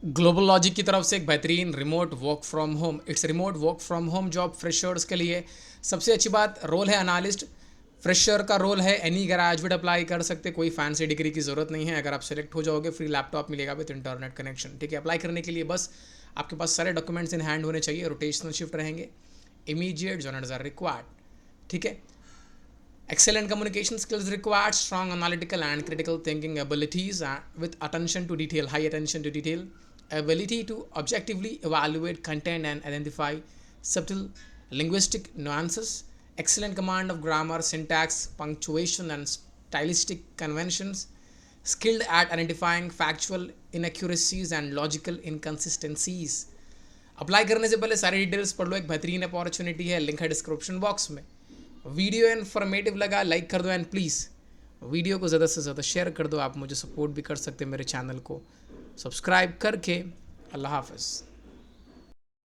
Global logic की तरफ से एक बेहतरीन remote work from home, it's remote work from home job freshers के लिए सबसे अच्छी बात रोल है एनालिस्ट। फ्रेशर का रोल है, एनी ग्रेजुएट अप्लाई कर सकते, कोई फैंसी डिग्री की ज़रूरत नहीं है। अगर आप सेलेक्ट हो जाओगे फ्री लैपटॉप मिलेगा विद इंटरनेट कनेक्शन। ठीक है, अप्लाई करने के लिए बस आपके पास सारे डॉक्यूमेंट्स इन हैंड होने चाहिए। रोटेशनल शिफ्ट रहेंगे, इमीडिएट जॉइनर्स आर रिक्वायर्ड। ठीक है, excellent communication skills required, strong analytical and critical thinking abilities with attention to detail, high attention to detail, ability to objectively evaluate content and identify subtle linguistic nuances, excellent command of grammar, syntax, punctuation, and stylistic conventions, skilled at identifying factual inaccuracies and logical inconsistencies. Apply करने से पहले सारी details पढ़ लो, एक बेहतरीन opportunity है, link है description box में। वीडियो इन्फॉर्मेटिव लगा लाइक कर दो एंड प्लीज़ वीडियो को ज़्यादा से ज़्यादा शेयर कर दो। आप मुझे सपोर्ट भी कर सकते हैं मेरे चैनल को सब्सक्राइब करके। अल्लाह हाफ़िज़।